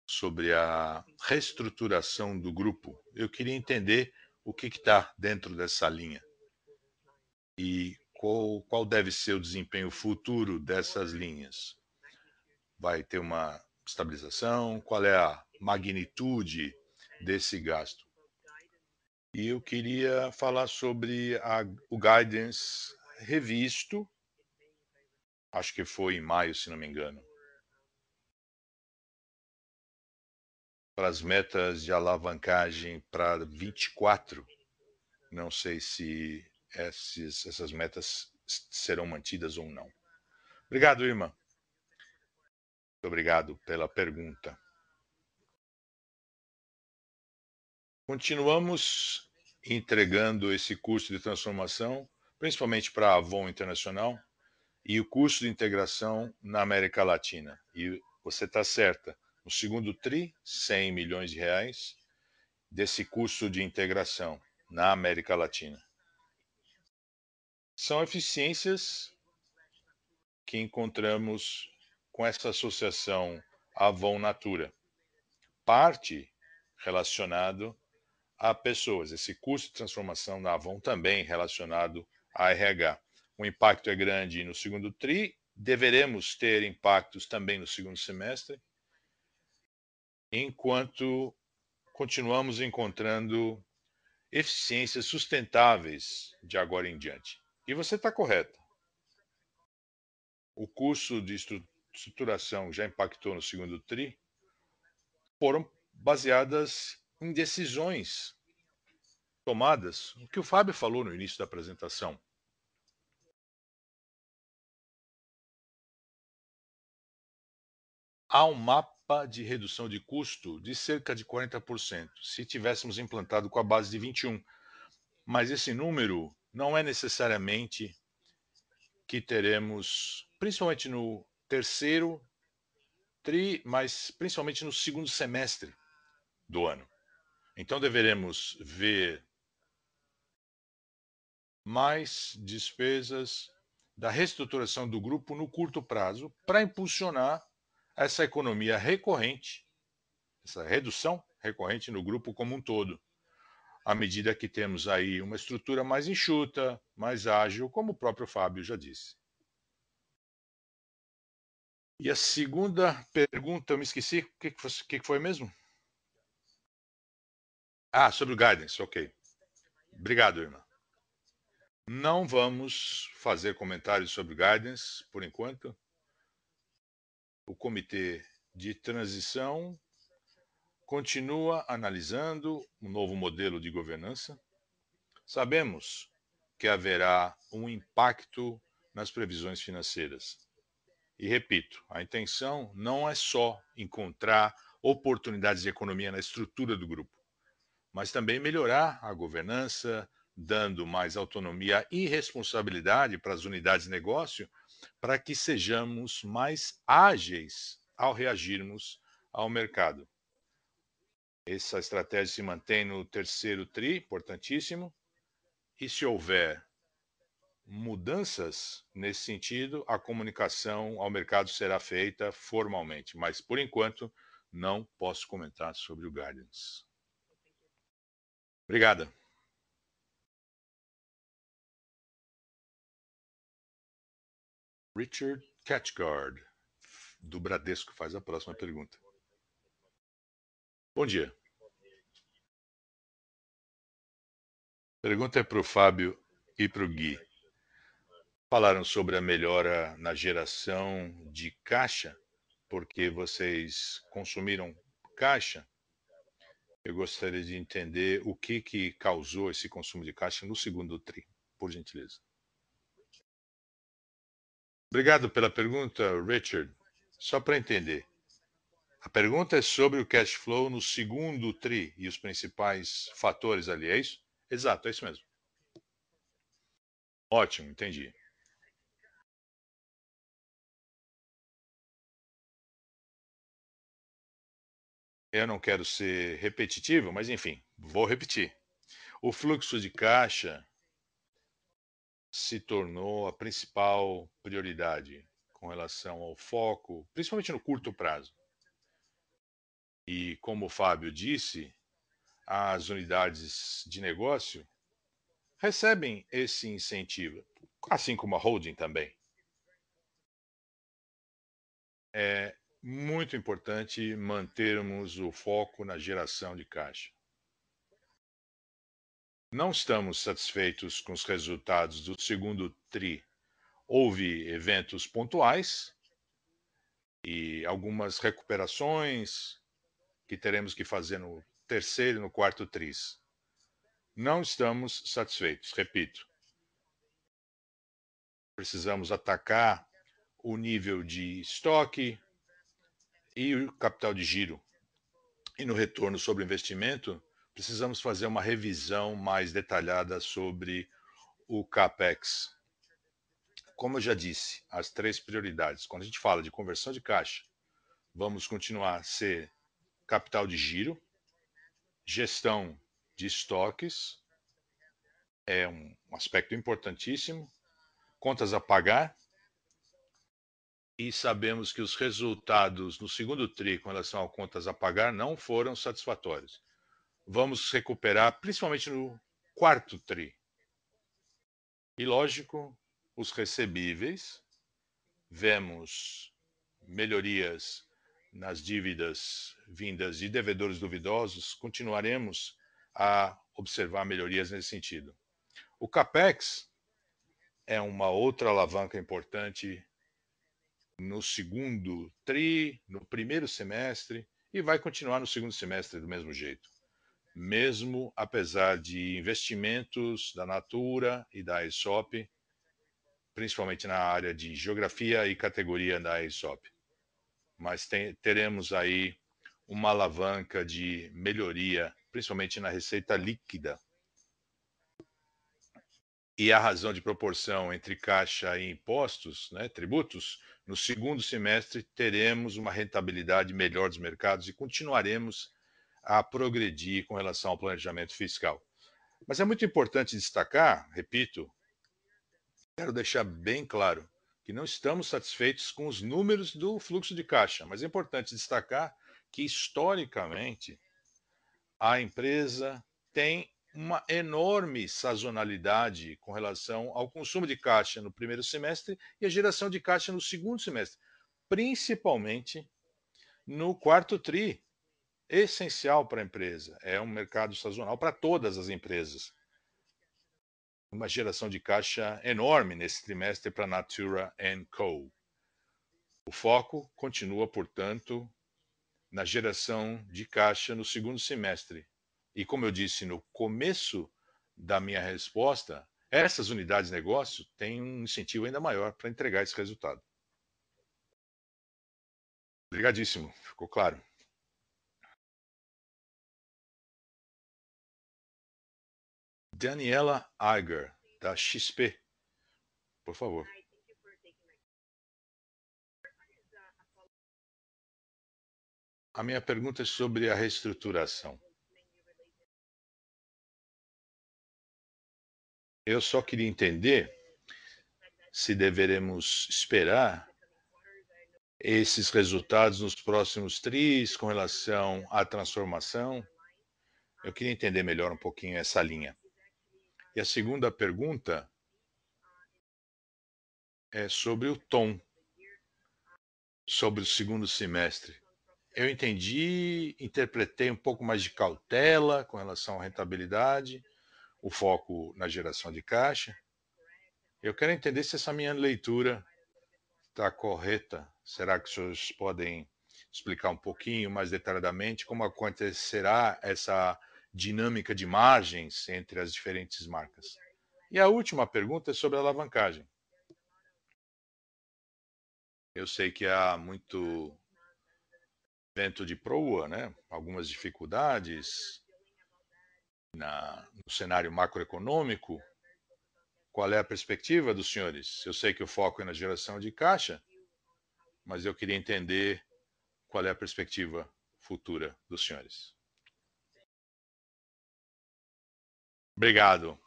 sobre a reestruturação do grupo. Eu queria entender o que está dentro dessa linha e qual deve ser o desempenho futuro dessas linhas. Vai ter uma estabilização? Qual é a magnitude desse gasto? E eu queria falar sobre o guidance revisto, acho que foi em maio, se não me engano, para as metas de alavancagem para 24. Não sei se essas metas serão mantidas ou não. Obrigado, Irma. Muito obrigado pela pergunta. Continuamos entregando esse curso de transformação, principalmente para a Avon Internacional, e o curso de integração na América Latina. E você está certa, no segundo TRI, 100 milhões de reais desse curso de integração na América Latina. São eficiências que encontramos com essa associação Avon Natura. Parte relacionado a pessoas. Esse curso de transformação na Avon também relacionado a RH. O impacto é grande no segundo TRI, deveremos ter impactos também no segundo semestre, enquanto continuamos encontrando eficiências sustentáveis de agora em diante. E você está correta. O curso de estruturação já impactou no segundo TRI, foram baseadas em decisões tomadas, o que o Fábio falou no início da apresentação. Há um mapa de redução de custo de cerca de 40%, se tivéssemos implantado com a base de 21. Mas esse número não é necessariamente que teremos, principalmente no terceiro TRI, mas principalmente no segundo semestre do ano. Então deveremos ver mais despesas da reestruturação do grupo no curto prazo para impulsionar essa economia recorrente, essa redução recorrente no grupo como um todo, à medida que temos aí uma estrutura mais enxuta, mais ágil, como o próprio Fábio já disse. E a segunda pergunta, eu me esqueci, o que foi mesmo? Ah, sobre o guidance, ok. Obrigado, irmã. Não vamos fazer comentários sobre guidance, por enquanto. O comitê de transição continua analisando um novo modelo de governança. Sabemos que haverá um impacto nas previsões financeiras. E repito, a intenção não é só encontrar oportunidades de economia na estrutura do grupo, mas também melhorar a governança, dando mais autonomia e responsabilidade para as unidades de negócio, para que sejamos mais ágeis ao reagirmos ao mercado. Essa estratégia se mantém no terceiro TRI, importantíssimo, e se houver mudanças nesse sentido, a comunicação ao mercado será feita formalmente, mas por enquanto não posso comentar sobre o guidance. Obrigada. Richard Cathcart, do Bradesco, faz a próxima pergunta. Bom dia. Pergunta é para o Fábio e para o Gui. Falaram sobre a melhora na geração de caixa, porque vocês consumiram caixa. Eu gostaria de entender o que causou esse consumo de caixa no segundo TRI, por gentileza. Obrigado pela pergunta, Richard. Só para entender. A pergunta é sobre o cash flow no segundo TRI e os principais fatores ali, é isso? Exato, é isso mesmo. Ótimo, entendi. Eu não quero ser repetitivo, mas enfim, vou repetir. O fluxo de caixa se tornou a principal prioridade com relação ao foco, principalmente no curto prazo. E como o Fábio disse, as unidades de negócio recebem esse incentivo, assim como a holding também. É muito importante mantermos o foco na geração de caixa. Não estamos satisfeitos com os resultados do segundo TRI. Houve eventos pontuais e algumas recuperações que teremos que fazer no terceiro e no quarto TRIs. Não estamos satisfeitos, repito. Precisamos atacar o nível de estoque e o capital de giro. E no retorno sobre o investimento, precisamos fazer uma revisão mais detalhada sobre o CAPEX. Como eu já disse, as três prioridades. Quando a gente fala de conversão de caixa, vamos continuar a ser capital de giro, gestão de estoques, é um aspecto importantíssimo, contas a pagar, e sabemos que os resultados no segundo TRI com relação a contas a pagar não foram satisfatórios. Vamos recuperar, principalmente no quarto TRI. E, lógico, os recebíveis, vemos melhorias nas dívidas vindas de devedores duvidosos, continuaremos a observar melhorias nesse sentido. O CAPEX é uma outra alavanca importante no segundo TRI, no primeiro semestre, e vai continuar no segundo semestre do mesmo jeito. Mesmo apesar de investimentos da Natura e da Aesop, principalmente na área de geografia e categoria da Aesop. Mas teremos aí uma alavanca de melhoria, principalmente na receita líquida. E a razão de proporção entre caixa e impostos, né, tributos, no segundo semestre teremos uma rentabilidade melhor dos mercados e continuaremos a progredir com relação ao planejamento fiscal. Mas é muito importante destacar, repito, quero deixar bem claro que não estamos satisfeitos com os números do fluxo de caixa, mas é importante destacar que, historicamente, a empresa tem uma enorme sazonalidade com relação ao consumo de caixa no primeiro semestre e a geração de caixa no segundo semestre, principalmente no quarto TRI. Essencial para a empresa. É um mercado sazonal para todas as empresas. Uma geração de caixa enorme nesse trimestre para a Natura Co. O foco continua, portanto, na geração de caixa no segundo semestre. E como eu disse no começo da minha resposta, essas unidades de negócio têm um incentivo ainda maior para entregar esse resultado. Obrigadíssimo, ficou claro. Daniela Eiger, da XP, por favor. A minha pergunta é sobre a reestruturação. Eu só queria entender se deveremos esperar esses resultados nos próximos tris com relação à transformação. Eu queria entender melhor um pouquinho essa linha. E a segunda pergunta é sobre o tom, sobre o segundo semestre. Eu entendi, interpretei um pouco mais de cautela com relação à rentabilidade, o foco na geração de caixa. Eu quero entender se essa minha leitura está correta. Será que os senhores podem explicar um pouquinho mais detalhadamente como acontecerá essa dinâmica de margens entre as diferentes marcas? E a última pergunta é sobre a alavancagem. Eu sei que há muito vento de proa, né? Algumas dificuldades no cenário macroeconômico. Qual é a perspectiva dos senhores? Eu sei que o foco é na geração de caixa, mas eu queria entender qual é a perspectiva futura dos senhores. Obrigado.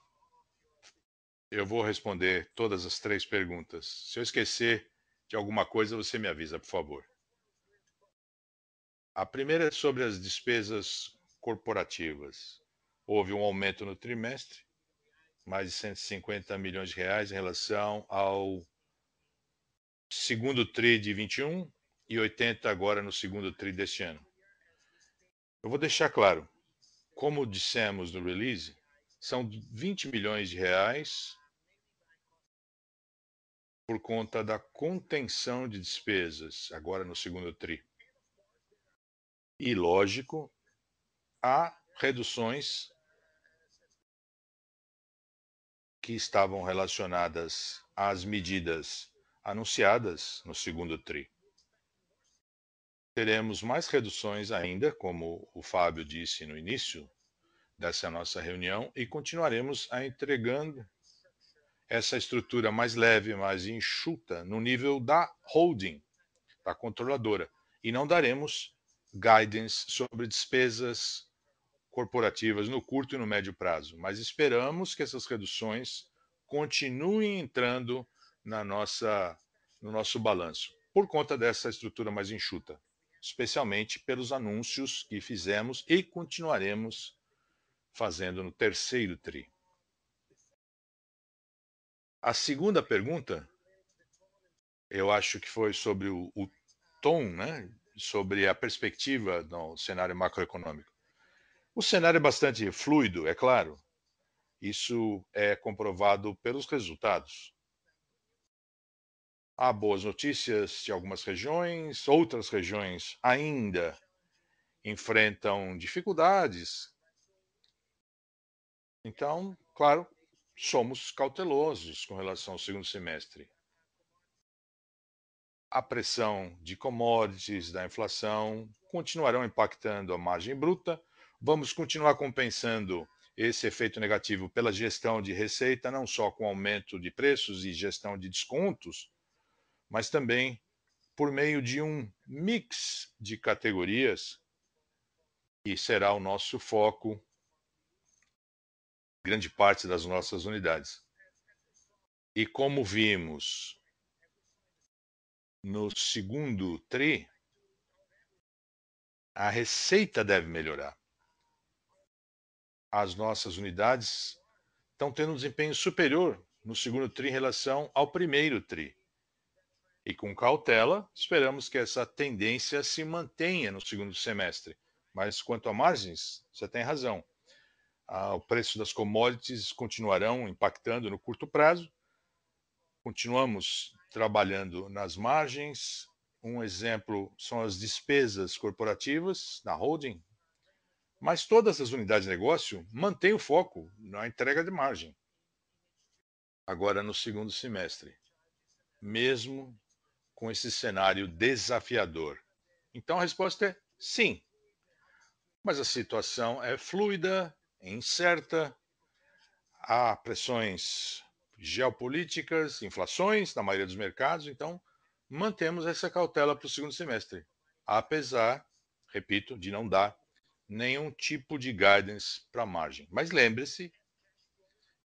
Eu vou responder todas as três perguntas. Se eu esquecer de alguma coisa, você me avisa, por favor. A primeira é sobre as despesas corporativas. Houve um aumento no trimestre, mais de 150 milhões de reais em relação ao segundo tri de 21 e 80 agora no segundo tri deste ano. Eu vou deixar claro, como dissemos no release, são 20 milhões de reais por conta da contenção de despesas agora no segundo tri. E, lógico, há reduções que estavam relacionadas às medidas anunciadas no segundo tri. Teremos mais reduções ainda, como o Fábio disse no início dessa nossa reunião, e continuaremos a entregando essa estrutura mais leve, mais enxuta, no nível da holding, da controladora. E não daremos guidance sobre despesas corporativas no curto e no médio prazo, mas esperamos que essas reduções continuem entrando no nosso balanço, por conta dessa estrutura mais enxuta, especialmente pelos anúncios que fizemos e continuaremos fazendo no terceiro tri. A segunda pergunta, eu acho que foi sobre o tom, né? Sobre a perspectiva no cenário macroeconômico. O cenário é bastante fluido, é claro. Isso é comprovado pelos resultados. Há boas notícias de algumas regiões, outras regiões ainda enfrentam dificuldades. Então, claro, somos cautelosos com relação ao segundo semestre. A pressão de commodities, da inflação, continuarão impactando a margem bruta. Vamos continuar compensando esse efeito negativo pela gestão de receita, não só com aumento de preços e gestão de descontos, mas também por meio de um mix de categorias, que será o nosso foco, grande parte das nossas unidades. E como vimos no segundo tri, a receita deve melhorar. As nossas unidades estão tendo um desempenho superior no segundo tri em relação ao primeiro tri. E com cautela, esperamos que essa tendência se mantenha no segundo semestre. Mas quanto a margens, você tem razão. O preço das commodities continuarão impactando no curto prazo. Continuamos trabalhando nas margens. Um exemplo são as despesas corporativas na holding, mas todas as unidades de negócio mantêm o foco na entrega de margem. Agora, no segundo semestre, mesmo com esse cenário desafiador. Então, a resposta é sim, mas a situação é fluida, é incerta, há pressões geopolíticas, inflações na maioria dos mercados, então mantemos essa cautela para o segundo semestre, apesar, repito, de não dar nenhum tipo de guidance para a margem. Mas lembre-se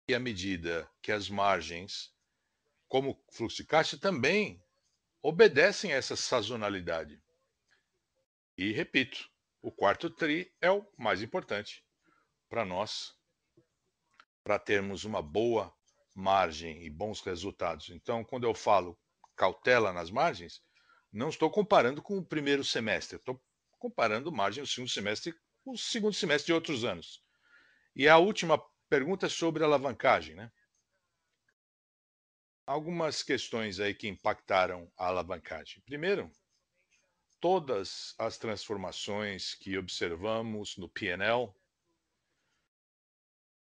que à medida que as margens, como o fluxo de caixa, também obedecem a essa sazonalidade. E repito, o quarto tri é o mais importante para nós, para termos uma boa margem e bons resultados. Então, quando eu falo cautela nas margens, não estou comparando com o primeiro semestre, estou comparando margem do segundo semestre com o segundo semestre de outros anos. E a última pergunta é sobre alavancagem, né? Algumas questões aí que impactaram a alavancagem. Primeiro, todas as transformações que observamos no P&L,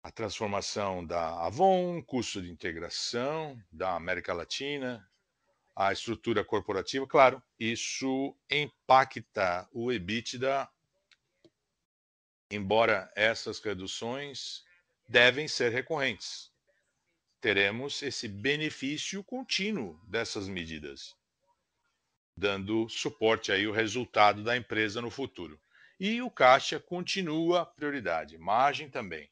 a transformação da Avon, custo de integração da América Latina, a estrutura corporativa, claro, isso impacta o EBITDA, embora essas reduções devem ser recorrentes. Teremos esse benefício contínuo dessas medidas, dando suporte aí ao resultado da empresa no futuro. E o caixa continua prioridade, margem também.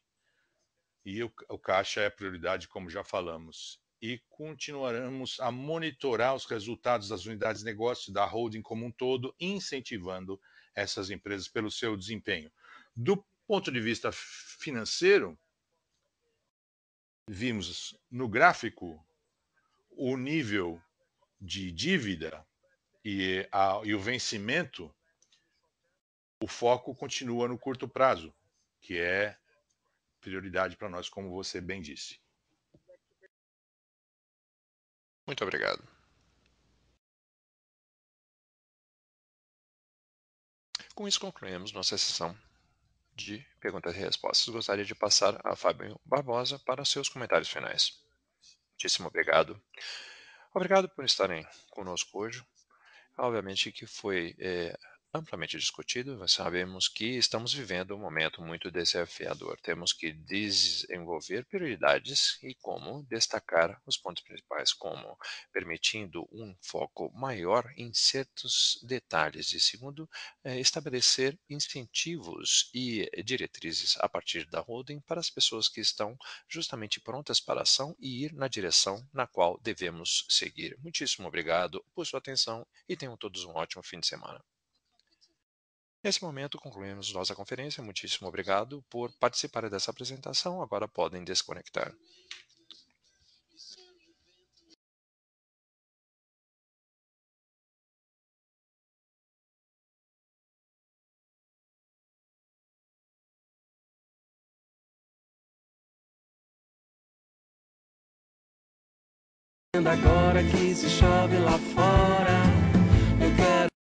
E o caixa é prioridade, como já falamos. E continuaremos a monitorar os resultados das unidades de negócio da holding como um todo, incentivando essas empresas pelo seu desempenho. Do ponto de vista financeiro, vimos no gráfico o nível de dívida e o vencimento. O foco continua no curto prazo, que é prioridade para nós, como você bem disse. Muito obrigado. Com isso, concluímos nossa sessão de perguntas e respostas. Gostaria de passar a Fábio Barbosa para seus comentários finais. Muitíssimo obrigado. Obrigado por estarem conosco hoje. Obviamente que foi amplamente discutido. Nós sabemos que estamos vivendo um momento muito desafiador. Temos que desenvolver prioridades e como destacar os pontos principais, como permitindo um foco maior em certos detalhes. E segundo, estabelecer incentivos e diretrizes a partir da holding para as pessoas que estão justamente prontas para a ação e ir na direção na qual devemos seguir. Muitíssimo obrigado por sua atenção e tenham todos um ótimo fim de semana. Nesse momento, concluímos nossa conferência. Muitíssimo obrigado por participar dessa apresentação. Agora podem desconectar. Agora que se chove lá fora.